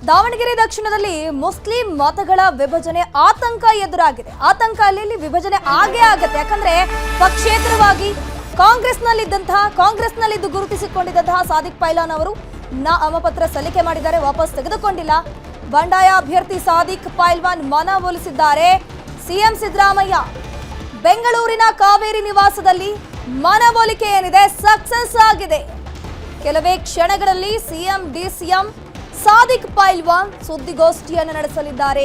ದಾವಣಗೆರೆ ದಕ್ಷಿಣದಲ್ಲಿ ಮುಸ್ಲಿಂ ಮತಗಳ ವಿಭಜನೆ ಆತಂಕ ಎದುರಾಗಿದೆ. ಆತಂಕ ಅಲ್ಲಿ ವಿಭಜನೆ ಆಗೇ ಆಗತ್ತೆ. ಯಾಕಂದ್ರೆ ಪಕ್ಷೇತರವಾಗಿ ಕಾಂಗ್ರೆಸ್ನಲ್ಲಿದ್ದು ಗುರುತಿಸಿಕೊಂಡಿದ್ದಂತಹ ಸಾದಿಕ್ ಪೈಲ್ವಾನ್ ಅವರು ನಾಮಪತ್ರ ಸಲ್ಲಿಕೆ ಮಾಡಿದ್ದಾರೆ, ವಾಪಸ್ ತೆಗೆದುಕೊಂಡಿಲ್ಲ. ಬಂಡಾಯ ಅಭ್ಯರ್ಥಿ ಸಾದಿಕ್ ಪೈಲ್ವಾನ್ ಮನವೊಲಿಸಿದ್ದಾರೆ. ಸಿಎಂ ಸಿದ್ದರಾಮಯ್ಯ ಬೆಂಗಳೂರಿನ ಕಾವೇರಿ ನಿವಾಸದಲ್ಲಿ ಮನವೊಲಿಕೆ ಏನಿದೆ ಸಕ್ಸಸ್ ಆಗಿದೆ. ಕೆಲವೇ ಕ್ಷಣಗಳಲ್ಲಿ ಸಿಎಂ ಡಿಸಿಎಂ ಸಾದಿಕ್ ಪೈಲ್ವಾನ್ ಸುದ್ದಿಗೋಷ್ಠಿಯನ್ನು ನಡೆಸಲಿದ್ದಾರೆ.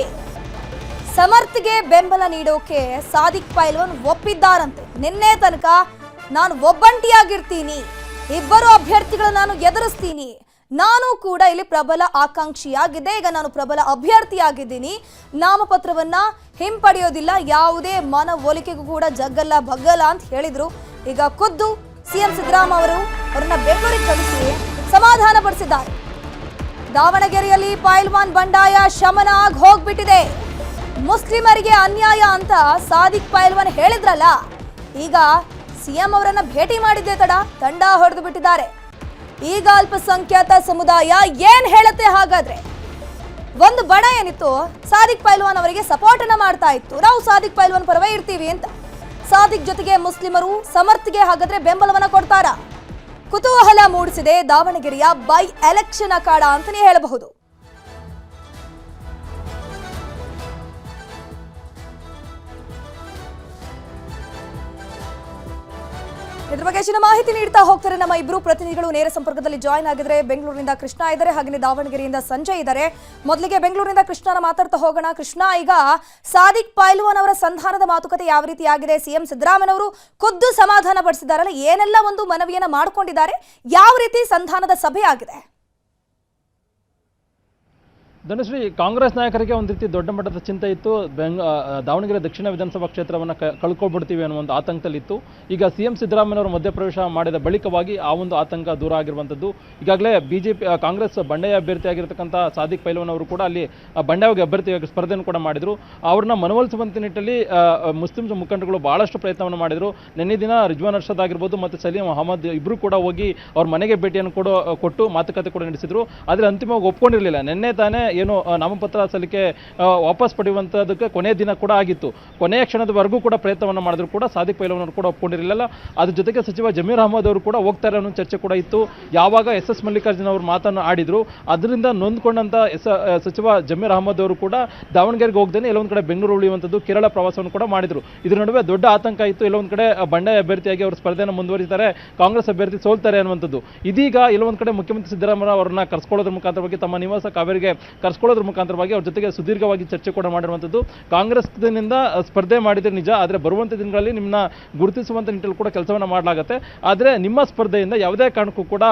ಸಮರ್ಥಿಗೆ ಬೆಂಬಲ ನೀಡೋಕೆ ಸಾದಿಕ್ ಪೈಲ್ವಾನ್ ಒಪ್ಪಿದ್ದಾರಂತೆ. ನಿನ್ನೆ ತನಕ ನಾನು ಒಬ್ಬಂಟಿಯಾಗಿರ್ತೀನಿ, ಇಬ್ಬರು ಅಭ್ಯರ್ಥಿಗಳನ್ನು ನಾನು ಎದುರಿಸ್ತೀನಿ, ನಾನು ಕೂಡ ಇಲ್ಲಿ ಪ್ರಬಲ ಆಕಾಂಕ್ಷಿಯಾಗಿದ್ದೆ, ಈಗ ನಾನು ಪ್ರಬಲ ಅಭ್ಯರ್ಥಿಯಾಗಿದ್ದೀನಿ, ನಾಮಪತ್ರವನ್ನ ಹಿಂಪಡೆಯೋದಿಲ್ಲ, ಯಾವುದೇ ಮನವೊಲಿಕೆಗೂ ಕೂಡ ಜಗ್ಗಲ್ಲ ಬಗ್ಗಲ್ಲ ಅಂತ ಹೇಳಿದ್ರು. ಈಗ ಖುದ್ದು ಸಿಎಂ ಸಿದ್ದರಾಮಯ್ಯ ಅವರು ಅವರನ್ನ ಬೆಂಗಳೂರಿಗೆ ಕಳಿಸಿ ಸಮಾಧಾನ ಪಡಿಸಿದ್ದಾರೆ. ದಾವಣಗೆರೆಯಲ್ಲಿ ಪೈಲ್ವಾನ್ ಬಂಡಾಯ ಶಮನ ಆಗಿ ಹೋಗ್ಬಿಟ್ಟಿದೆ. ಮುಸ್ಲಿಮರಿಗೆ ಅನ್ಯಾಯ ಅಂತ ಸಾದಿಕ್ ಪೈಲ್ವಾನ್ ಹೇಳಿದ್ರಲ್ಲ, ಈಗ ಸಿಎಂ ಅವರನ್ನ ಭೇಟಿ ಮಾಡಿದ್ದೆ ತಡ ದಂಡ ಹೊಡೆದು ಬಿಟ್ಟಿದ್ದಾರೆ. ಈಗ ಅಲ್ಪಸಂಖ್ಯಾತ ಸಮುದಾಯ ಏನ್ ಹೇಳುತ್ತೆ? ಹಾಗಾದ್ರೆ ಒಂದು ಬಣ ಏನಿತ್ತು, ಸಾದಿಕ್ ಪೈಲ್ವಾನ್ ಅವರಿಗೆ ಸಪೋರ್ಟ್ ಅನ್ನ ಮಾಡ್ತಾ ಇತ್ತು, ನಾವು ಸಾದಿಕ್ ಪೈಲ್ವಾನ್ ಪರವೇ ಇರ್ತೀವಿ ಅಂತ. ಸಾದಿಕ್ ಜೊತೆಗೆ ಮುಸ್ಲಿಮರು ಸಮರ್ಥಿಗೆ ಹಾಗಾದ್ರೆ ಬೆಂಬಲವನ್ನ ಕೊಡ್ತಾರಾ? ಕುತೂಹಲ ಮೂಡಿಸಿದೆ ದಾವಣಗೆರೆಯ ಬೈ ಎಲೆಕ್ಷನ್ ಅಖಾಡ ಅಂತಾನೆ ಹೇಳಬಹುದು. ಇದ್ರ ಬಗ್ಗೆ ಹೆಚ್ಚಿನ ಮಾಹಿತಿ ನೀಡ್ತಾ ಹೋಗ್ತಾರೆ ನಮ್ಮ ಇಬ್ರು ಪ್ರತಿನಿಧಿಗಳು. ನೇರ ಸಂಪರ್ಕದಲ್ಲಿ ಜಾಯ್ನ್ ಆಗಿದ್ರೆ ಬೆಂಗಳೂರಿನಿಂದ ಕೃಷ್ಣ ಇದ್ದಾರೆ, ಹಾಗೆ ದಾವಣಗೆರೆಯಿಂದ ಸಂಜಯ್ ಇದ್ದಾರೆ. ಮೊದಲಿಗೆ ಬೆಂಗಳೂರಿನಿಂದ ಕೃಷ್ಣನ ಮಾತಾಡ್ತಾ ಹೋಗೋಣ. ಕೃಷ್ಣ, ಈಗ ಸಾದಿಕ್ ಪೈಲ್ವಾನ್ ಅವರ ಸಂಧಾನದ ಮಾತುಕತೆ ಯಾವ ರೀತಿ ಆಗಿದೆ? ಸಿಎಂ ಸಿದ್ದರಾಮಯ್ಯನವರು ಖುದ್ದು ಸಮಾಧಾನ ಪಡಿಸಿದಾರಲ್ಲ, ಏನೆಲ್ಲ ಒಂದು ಮನವಿಯನ್ನ ಮಾಡಿಕೊಂಡಿದ್ದಾರೆ, ಯಾವ ರೀತಿ ಸಂಧಾನದ ಸಭೆ ಆಗಿದೆ? ಧನುಶ್ರೀ, ಕಾಂಗ್ರೆಸ್ ನಾಯಕರಿಗೆ ಒಂದು ರೀತಿ ದೊಡ್ಡ ಮಟ್ಟದ ಚಿಂತೆ ಇತ್ತು. ದಾವಣಗೆರೆ ದಕ್ಷಿಣ ವಿಧಾನಸಭಾ ಕ್ಷೇತ್ರವನ್ನು ಕಳ್ಕೊಳ್ಬಿಡ್ತೀವಿ ಅನ್ನೋ ಒಂದು ಆತಂಕದಲ್ಲಿತ್ತು. ಈಗ ಸಿಎಂ ಸಿದ್ದರಾಮಯ್ಯವರು ಮಧ್ಯಪ್ರವೇಶ ಮಾಡಿದ ಬಳಿಕವಾಗಿ ಆ ಒಂದು ಆತಂಕ ದೂರ ಆಗಿರುವಂಥದ್ದು. ಈಗಾಗಲೇ ಕಾಂಗ್ರೆಸ್ ಬಂಡಾಯ ಅಭ್ಯರ್ಥಿಯಾಗಿರ್ತಕ್ಕಂಥ ಸಾದಿಕ್ ಪೈಲ್ವಾನ್ ಅವರು ಕೂಡ ಅಲ್ಲಿ ಬಂಡಾಯ ಅಭ್ಯರ್ಥಿಯಾಗಿ ಸ್ಪರ್ಧೆಯನ್ನು ಕೂಡ ಮಾಡಿದರು. ಅವ್ರನ್ನ ಮನವೊಲಿಸುವಂಥ ನಿಟ್ಟಿನಲ್ಲಿ ಮುಸ್ಲಿಂ ಮುಖಂಡರುಗಳು ಬಹಳಷ್ಟು ಪ್ರಯತ್ನವನ್ನು ಮಾಡಿದರು. ನಿನ್ನೆ ದಿನ ರಿಜ್ವಾನ್ ಅರ್ಷದ್ ಆಗಿರ್ಬೋದು ಮತ್ತು ಸಲೀಂ ಅಹಮದ್ ಇಬ್ಬರು ಕೂಡ ಹೋಗಿ ಅವ್ರ ಮನೆಗೆ ಭೇಟಿಯನ್ನು ಕೊಟ್ಟು ಮಾತುಕತೆ ಕೂಡ ನಡೆಸಿದರು. ಆದರೆ ಅಂತಿಮವಾಗಿ ಒಪ್ಕೊಂಡಿರಲಿಲ್ಲ. ನಿನ್ನೆ ತಾನೇ ಏನು ನಾಮಪತ್ರ ಸಲ್ಲಿಕೆ ವಾಪಸ್ ಪಡೆಯುವಂಥದ್ದಕ್ಕೆ ಕೊನೆಯ ದಿನ ಕೂಡ ಆಗಿತ್ತು. ಕೊನೆಯ ಕ್ಷಣದವರೆಗೂ ಕೂಡ ಪ್ರಯತ್ನವನ್ನು ಮಾಡಿದ್ರು ಕೂಡ ಸಾದಿಕ್ ಪೈಲ್ವಾನ್ ಅವರು ಕೂಡ ಒಪ್ಕೊಂಡಿರಲಿಲ್ಲ. ಅದ್ರ ಜೊತೆಗೆ ಸಚಿವ ಜಮೀರ್ ಅಹಮದ್ ಅವರು ಕೂಡ ಹೋಗ್ತಾರೆ ಅನ್ನೋ ಚರ್ಚೆ ಕೂಡ ಇತ್ತು. ಯಾವಾಗ ಎಸ್ ಮಲ್ಲಿಕಾರ್ಜುನ್ ಅವರು ಮಾತನ್ನು ಆಡಿದ್ರು, ಅದರಿಂದ ನೊಂದ್ಕೊಂಡಂತ ಸಚಿವ ಜಮೀರ್ ಅಹಮದ್ ಅವರು ಕೂಡ ದಾವಣಗೆರೆಗೆ ಹೋಗ್ದೇನೆ ಎಲ್ಲೊಂದು ಕಡೆ ಬೆಂಗಳೂರು ಉಳಿಯುವಂಥದ್ದು ಕೇರಳ ಪ್ರವಾಸವನ್ನು ಕೂಡ ಮಾಡಿದ್ರು. ಇದ್ರ ನಡುವೆ ದೊಡ್ಡ ಆತಂಕ ಇತ್ತು. ಎಲ್ಲೊಂದು ಕಡೆ ಬಂಡಾಯ ಅಭ್ಯರ್ಥಿಯಾಗಿ ಅವರು ಸ್ಪರ್ಧೆಯನ್ನು ಮುಂದುವರಿತಾರೆ, ಕಾಂಗ್ರೆಸ್ ಅಭ್ಯರ್ಥಿ ಸೋಲ್ತಾರೆ ಅನ್ನುವಂಥದ್ದು. ಇದೀಗ ಎಲ್ಲೊಂದು ಕಡೆ ಮುಖ್ಯಮಂತ್ರಿ ಸಿದ್ದರಾಮಯ್ಯ ಅವರನ್ನ ಕರ್ಸ್ಕೊಳ್ಳೋದ್ರ ಮುಖಾಂತರವಾಗಿ ತಮ್ಮ ನಿವಾಸ ಕಾವೇರಿಗೆ ಕರ್ಸ್ಕೊಳ್ಳೋದ್ರ ಮುಖಾಂತರವಾಗಿ ಅವ್ರ ಜೊತೆಗೆ ಸುದೀರ್ಘವಾಗಿ ಚರ್ಚೆ ಕೂಡ ಮಾಡಿರುವಂಥದ್ದು. ಕಾಂಗ್ರೆಸ್ನಿಂದ ಸ್ಪರ್ಧೆ ಮಾಡಿದ್ರೆ ನಿಜ, ಆದರೆ ಬರುವಂಥ ದಿನಗಳಲ್ಲಿ ನಿಮ್ಮನ್ನ ಗುರುತಿಸುವಂಥ ನಿಟ್ಟಿನಲ್ಲಿ ಕೂಡ ಕೆಲಸವನ್ನು ಮಾಡಲಾಗುತ್ತೆ. ಆದರೆ ನಿಮ್ಮ ಸ್ಪರ್ಧೆಯಿಂದ ಯಾವುದೇ ಕಾರಣಕ್ಕೂ ಕೂಡ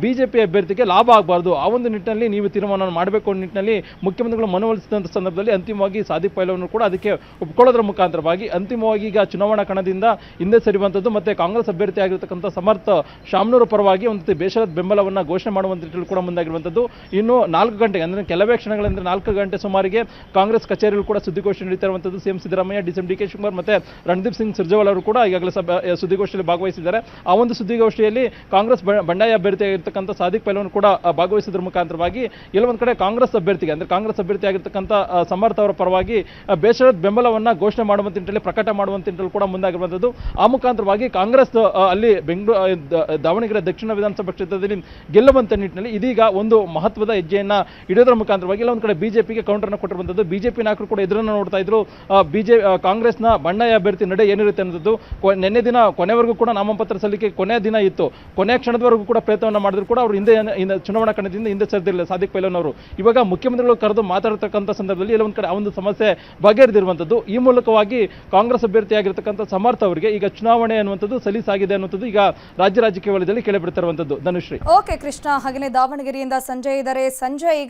ಬಿಜೆಪಿ ಅಭ್ಯರ್ಥಿಗೆ ಲಾಭ ಆಗಬಾರ್ದು, ಆ ಒಂದು ನಿಟ್ಟಿನಲ್ಲಿ ನೀವು ತೀರ್ಮಾನವನ್ನು ಮಾಡಬೇಕು ಅನ್ನೋ ನಿಟ್ಟಿನಲ್ಲಿ ಮುಖ್ಯಮಂತ್ರಿಗಳು ಮನವೊಲಿಸಿದಂಥ ಸಂದರ್ಭದಲ್ಲಿ ಅಂತಿಮವಾಗಿ ಸಾದಿಕ್ ಪೈಲ್ವಾನ್ ಕೂಡ ಅದಕ್ಕೆ ಒಪ್ಕೊಳ್ಳೋದ್ರ ಮುಖಾಂತರವಾಗಿ ಅಂತಿಮವಾಗಿ ಈಗ ಚುನಾವಣಾ ಕಣದಿಂದ ಹಿಂದೆ ಸರಿಯುವಂಥದ್ದು. ಮತ್ತೆ ಕಾಂಗ್ರೆಸ್ ಅಭ್ಯರ್ಥಿ ಆಗಿರತಕ್ಕಂಥ ಸಮರ್ಥ ಶಾಮ್ನೂರು ಪರವಾಗಿ ಒಂದು ಬೇಷರದ ಬೆಂಬಲವನ್ನು ಘೋಷಣೆ ಮಾಡುವಂಥ ನಿಟ್ಟಿನಲ್ಲಿ ಕೂಡ ಮುಂದಾಗಿರುವಂಥದ್ದು. ಇನ್ನು 4 ಗಂಟೆಗೆ ಅಂದರೆ ಕೆಲವೇ ಕ್ಷಣಗಳಿಂದ 4 ಗಂಟೆ ಸುಮಾರಿಗೆ ಕಾಂಗ್ರೆಸ್ ಕಚೇರಿಯಲ್ಲಿ ಕೂಡ ಸುದ್ದಿಗೋಷ್ಠಿ ನಡೀತಾ ಇರುವಂಥದ್ದು. CM Siddaramaiah, DCM D K Shivakumar ಮತ್ತೆ ರಣದೀಪ್ ಸಿಂಗ್ ಸುರ್ಜೇವಾಲಾ ಅವರು ಕೂಡ ಈಗಾಗಲೇ ಸುದ್ದಿಗೋಷ್ಠಿಯಲ್ಲಿ ಭಾಗವಹಿಸಿದ್ದಾರೆ. ಆ ಒಂದು ಸುದ್ದಿಗೋಷ್ಠಿಯಲ್ಲಿ ಕಾಂಗ್ರೆಸ್ ಬಂಡಾಯ ಅಭ್ಯರ್ಥಿಯಾಗಿರ್ತಕ್ಕಂಥ ಸಾದಿಕ್ ಪೈಲ್ವಾನ್ ಕೂಡ ಭಾಗವಹಿಸಿದ್ರ ಮುಖಾಂತರವಾಗಿ ಎಲ್ಲೊಂದು ಕಡೆ ಕಾಂಗ್ರೆಸ್ ಅಭ್ಯರ್ಥಿಗೆ ಅಂದರೆ ಕಾಂಗ್ರೆಸ್ ಅಭ್ಯರ್ಥಿ ಆಗಿರ್ತಕ್ಕಂಥ ಸಮರ್ಥ ಅವರ ಪರವಾಗಿ ಬೇಷರದ ಬೆಂಬಲವನ್ನು ಘೋಷಣೆ ಮಾಡುವಂತ ನಿಟ್ಟಿನಲ್ಲಿ ಪ್ರಕಟ ಮಾಡುವಂತ ನಿಟ್ಟಿನಲ್ಲಿ ಕೂಡ ಮುಂದಾಗಿರುವಂಥದ್ದು. ಆ ಮುಖಾಂತರವಾಗಿ ಕಾಂಗ್ರೆಸ್ ಅಲ್ಲಿ ದಾವಣಗೆರೆ ದಕ್ಷಿಣ ವಿಧಾನಸಭಾ ಕ್ಷೇತ್ರದಲ್ಲಿ ಗೆಲ್ಲುವಂತ ನಿಟ್ಟಿನಲ್ಲಿ ಇದೀಗ ಒಂದು ಮಹತ್ವದ ಹೆಜ್ಜೆಯನ್ನ ಇಡೋದ್ರ ಮುಖಾಂತರವಾಗಿ ಒಂದು ಕಡೆ ಬಿಜೆಪಿಗೆ ಕೌಂಟರ್ನ ಕೊಟ್ಟಿರುವಂಥದ್ದು. ಬಿಜೆಪಿ ನಾಯಕರು ಕೂಡ ಎದುರನ್ನ ನೋಡ್ತಾ ಇದ್ರು. ಕಾಂಗ್ರೆಸ್ನ ಬಂಡಾಯ ಅಭ್ಯರ್ಥಿ ನಡೆ ಏನಿರುತ್ತೆ ಅನ್ನೋದು ನಿನ್ನೆ ದಿನ ಕೊನೆವರೆಗೂ ಕೂಡ ನಾಮಪತ್ರ ಸಲ್ಲಿಕೆ ಕೊನೆಯ ದಿನ ಇತ್ತು. ಕೊನೆಯ ಕ್ಷಣದವರೆಗೂ ಕೂಡ ಪ್ರಯತ್ನವನ್ನು ಮಾಡಿದ್ರು ಕೂಡ ಅವರು ಹಿಂದೆ ಚುನಾವಣಾ ಕಣದಿಂದ ಹಿಂದೆ ಸರಿದಿರಲಿಲ್ಲ ಸಾದಿಕ್ ಪೈಲ್ವಾನ್ ಅವರು. ಇವಾಗ ಮುಖ್ಯಮಂತ್ರಿಗಳು ಕರೆದು ಮಾತಾಡತಕ್ಕಂಥ ಸಂದರ್ಭದಲ್ಲಿ ಎಲ್ಲ ಒಂದು ಕಡೆ ಆ ಒಂದು ಸಮಸ್ಯೆ ಬಗೆಹರಿದಿರುವಂಥದ್ದು. ಈ ಮೂಲಕವಾಗಿ ಕಾಂಗ್ರೆಸ್ ಅಭ್ಯರ್ಥಿಯಾಗಿರ್ತಕ್ಕಂಥ ಸಮರ್ಥ ಅವರಿಗೆ ಈಗ ಚುನಾವಣೆ ಅನ್ನುವಂಥದ್ದು ಸಲೀಸಾಗಿದೆ ಅನ್ನುವಂಥದ್ದು ಈಗ ರಾಜ್ಯ ರಾಜಕೀಯ ವಲಯದಲ್ಲಿ ಕೇಳಿಬಿಡ್ತಿರುವಂಥದ್ದು. ಧನುಶ್ರೀ. ಓಕೆ ಕೃಷ್ಣ, ಹಾಗೆಯೇ ದಾವಣಗೆರೆಯಿಂದ ಸಂಜಯ್ ಇದ್ದಾರೆ. ಸಂಜಯ್,